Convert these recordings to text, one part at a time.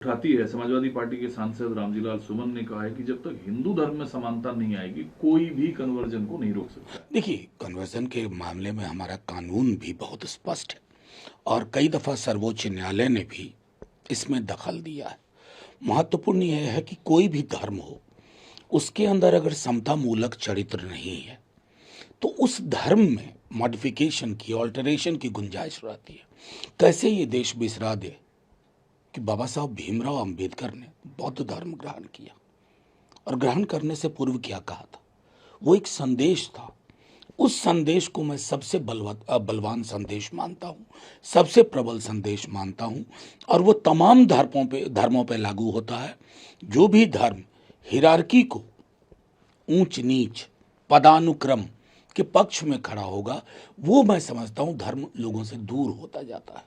उठाती है। समाजवादी पार्टी के सांसद रामजीलाल सुमन ने कहा है कि जब तक हिंदू धर्म में समानता नहीं आएगी कोई भी कन्वर्जन को नहीं रोक सकता। देखिए, कन्वर्जन के मामले में हमारा कानून भी बहुत स्पष्ट है और कई दफ़ा सर्वोच्च न्यायालय ने भी इसमें दखल दिया है। महत्वपूर्ण यह है कि कोई भी धर्म हो, उसके अंदर अगर समता मूलक चरित्र नहीं है तो उस धर्म में मॉडिफिकेशन की, ऑल्टरेशन की गुंजाइश रहती है। कैसे ये देश बिसरा दे कि बाबा साहब भीमराव अंबेडकर ने बौद्ध धर्म ग्रहण किया और ग्रहण करने से पूर्व क्या कहा था? वो एक संदेश था। उस संदेश को मैं सबसे बलवान संदेश मानता हूँ, सबसे प्रबल संदेश मानता हूँ और वो तमाम धर्मों पे लागू होता है। जो भी धर्म हिरार्की को, ऊंच नीच, पदानुक्रम के पक्ष में खड़ा होगा, वो मैं समझता हूँ धर्म लोगों से दूर होता जाता है।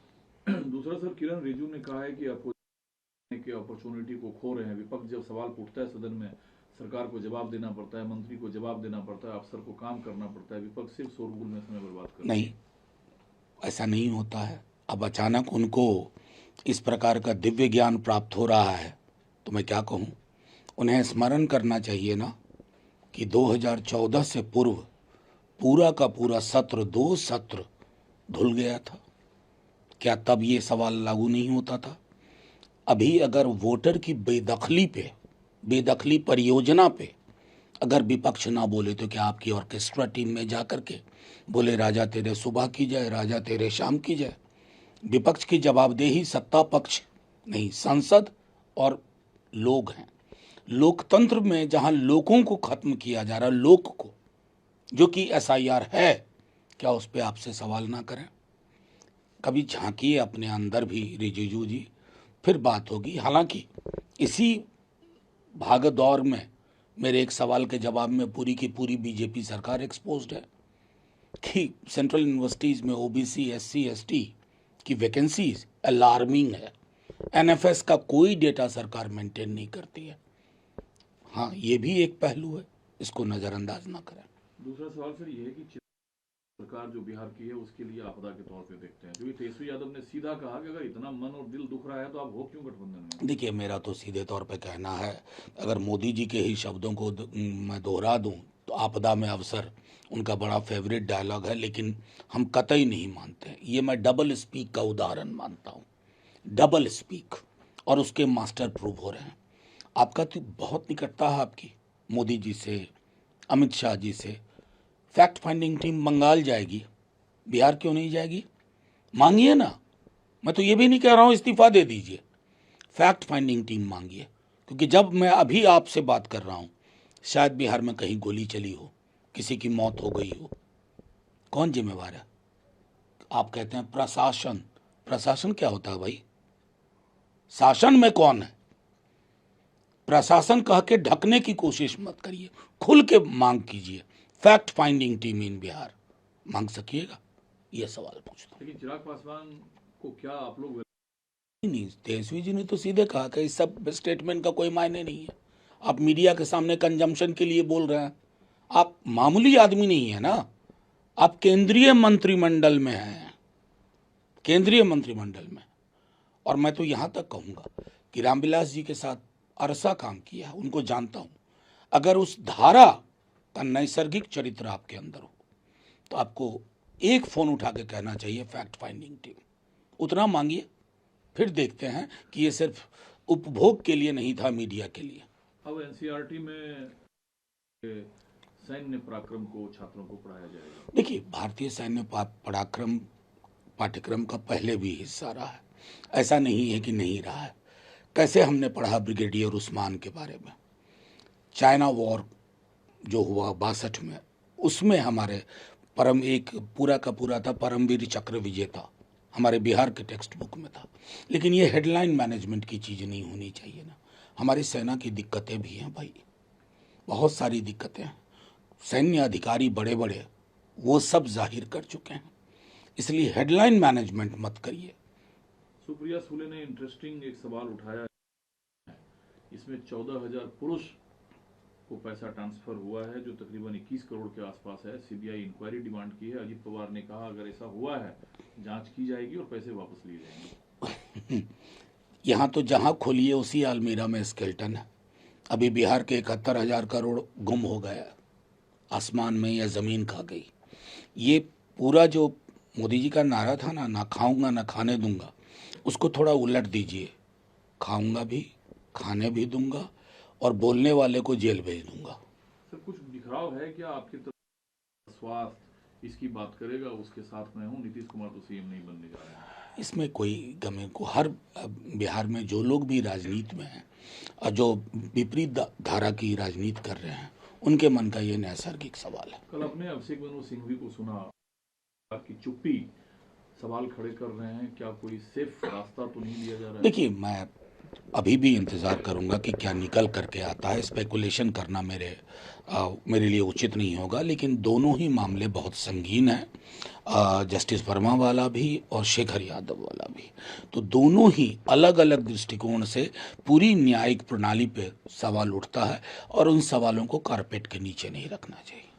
दूसरा सर, किरण रिजिजू ने कहा है कि अपोजिशन की अपॉर्चुनिटी को खो रहे हैं। विपक्ष जब सवाल पूछता है सदन में, सरकार को जवाब देना पड़ता है, मंत्री को जवाब देना पड़ता है, अफसर को काम करना पड़ता है। विपक्ष सिर्फ शोरगुल में समय बर्बाद कर नहीं, ऐसा नहीं होता है। अब अचानक उनको इस प्रकार का दिव्य ज्ञान प्राप्त हो रहा है तो मैं क्या कहूँ। उन्हें स्मरण करना चाहिए ना कि 2014 से पूर्व पूरा का पूरा सत्र, 2 सत्र धुल गया था। क्या तब ये सवाल लागू नहीं होता था? अभी अगर वोटर की बेदखली परियोजना पे अगर विपक्ष ना बोले तो क्या आपकी ऑर्केस्ट्रा टीम में जा करके बोले राजा तेरे सुबह की जाए, राजा तेरे शाम की जाए? विपक्ष की जवाबदेही सत्ता पक्ष नहीं, संसद और लोग हैं। लोकतंत्र में जहां लोगों को खत्म किया जा रहा है, लोक को, जो कि एसआईआर है, क्या उस पर आपसे सवाल ना करें? कभी झांकिए अपने अंदर भी रिजिजू जी, फिर बात होगी। हालांकि इसी भाग दौड़ में मेरे एक सवाल के जवाब में पूरी की पूरी बीजेपी सरकार एक्सपोज्ड है कि सेंट्रल यूनिवर्सिटीज में ओबीसी, एससी, एसटी की वैकेंसीज अलार्मिंग है। एनएफएस का कोई डेटा सरकार मेंटेन नहीं करती है। हाँ, ये भी एक पहलू है, इसको नज़रअंदाज ना करें। दूसरा सवाल सर ये है कि सरकार जो बिहार की है उसके लिए आपदा के तौर पे देखते हैं, क्योंकि तेजस्वी यादव ने सीधा कहा कि अगर इतना मन और दिल दुख रहा है तो आप हो क्यों गठबंधन में। देखिए, मेरा तो सीधे तौर पे कहना है, अगर मोदी जी के ही शब्दों को मैं दोहरा दूं तो आपदा में अवसर उनका बड़ा फेवरेट डायलॉग है, लेकिन हम कतई नहीं मानते। ये मैं डबल स्पीक का उदाहरण मानता हूँ। डबल स्पीक, और उसके मास्टर प्रूव हो रहे हैं। आपका तो बहुत निकटता है आपकी मोदी जी से, अमित शाह जी से। फैक्ट फाइंडिंग टीम बंगाल जाएगी, बिहार क्यों नहीं जाएगी? मांगिए ना। मैं तो ये भी नहीं कह रहा हूँ इस्तीफा दे दीजिए, फैक्ट फाइंडिंग टीम मांगिए। क्योंकि जब मैं अभी आपसे बात कर रहा हूँ, शायद बिहार में कहीं गोली चली हो, किसी की मौत हो गई हो। कौन जिम्मेवार है? आप कहते हैं प्रशासन। प्रशासन क्या होता है भाई? शासन में कौन है? प्रशासन कह के ढकने की कोशिश मत करिए, खुल के मांग कीजिए। फैक्ट फाइंडिंग टीम इन बिहार मांग सकिएगा? ये सवाल पूछता हूँ। लेकिन चिराग पासवान को क्या आप लोग नहीं, तेजस्वी जी ने तो सीधे कहा कि इस सब स्टेटमेंट का कोई मायने नहीं है। आप मीडिया के सामने कंजम्पशन के लिए बोल रहे हैं। आप मामूली आदमी नहीं है ना, आप केंद्रीय मंत्रिमंडल में हैं, केंद्रीय मंत्रिमंडल में। और मैं तो यहाँ तक कहूँगा कि रामविलास जी के साथ अरसा काम किया है, उनको जानता हूँ। अगर उस धारा का नैसर्गिक चरित्र आपके अंदर हो तो आपको एक फ़ोन उठा के कहना चाहिए फैक्ट फाइंडिंग टीम, उतना मांगिए। फिर देखते हैं कि ये सिर्फ उपभोग के लिए नहीं था, मीडिया के लिए। अब एनसीईआरटी में सैन्य पराक्रम को छात्रों को पढ़ाया जाएगा। देखिए, भारतीय सैन्य पराक्रम पाठ्यक्रम का पहले भी हिस्सा रहा है, ऐसा नहीं है कि नहीं रहा है। कैसे हमने पढ़ा ब्रिगेडियर उस्मान के बारे में, चाइना वॉर जो हुआ 62 में, उसमें हमारे एक पूरा का पूरा था परमवीर चक्र विजेता, हमारे बिहार के टेक्स्ट बुक में था। लेकिन ये हेडलाइन मैनेजमेंट की चीज़ नहीं होनी चाहिए ना। हमारी सेना की दिक्कतें भी हैं भाई, बहुत सारी दिक्कतें हैं। सैन्य अधिकारी बड़े बड़े वो सब जाहिर कर चुके हैं, इसलिए हेडलाइन मैनेजमेंट मत करिए। सुप्रिया सुले ने इंटरेस्टिंग एक सवाल उठाया, इसमें 14,000 पुरुष को पैसा ट्रांसफर हुआ है जो तकरीबन 21 करोड़ के आसपास है। सीबीआई इंक्वायरी डिमांड की है। अजित पवार ने कहा अगर ऐसा हुआ है जांच की जाएगी और पैसे वापस लिए जाएंगे। यहाँ तो जहाँ खोलिए उसी अलमीरा में स्केल्टन है। अभी बिहार के 71,000 करोड़ गुम हो गया, आसमान में या ज़मीन खा गई। ये पूरा जो मोदी जी का नारा था ना, ना खाऊंगा ना खाने दूंगा, उसको थोड़ा उलट दीजिए। खाऊंगा भी, खाने भी दूंगा और बोलने वाले को जेल भेज दूंगा। सर कुछ बिखराव है क्या आपकी तरफ? स्वास्थ्य इसकी बात करेगा, उसके साथ मैं हूँ, नीतीश कुमार तो सीएम नहीं बनने जा रहे हैं। इसमें कोई गमे को, हर बिहार में जो लोग भी राजनीति में हैं और जो विपरीत धारा की राजनीति कर रहे हैं, उनके मन का ये नैसर्गिक सवाल है। कल अपने अभिषेक मनु सिंघवी को सुना, आपकी चुप्पी सवाल खड़े कर रहे हैं, क्या कोई सेफ रास्ता तो नहीं लिया जा रहा है? देखिए, मैं अभी भी इंतज़ार करूंगा कि क्या निकल करके आता है। स्पेकुलेशन करना मेरे लिए उचित नहीं होगा, लेकिन दोनों ही मामले बहुत संगीन हैं, जस्टिस वर्मा वाला भी और शेखर यादव वाला भी। तो दोनों ही अलग अलग दृष्टिकोण से पूरी न्यायिक प्रणाली पे सवाल उठता है और उन सवालों को कारपेट के नीचे नहीं रखना चाहिए।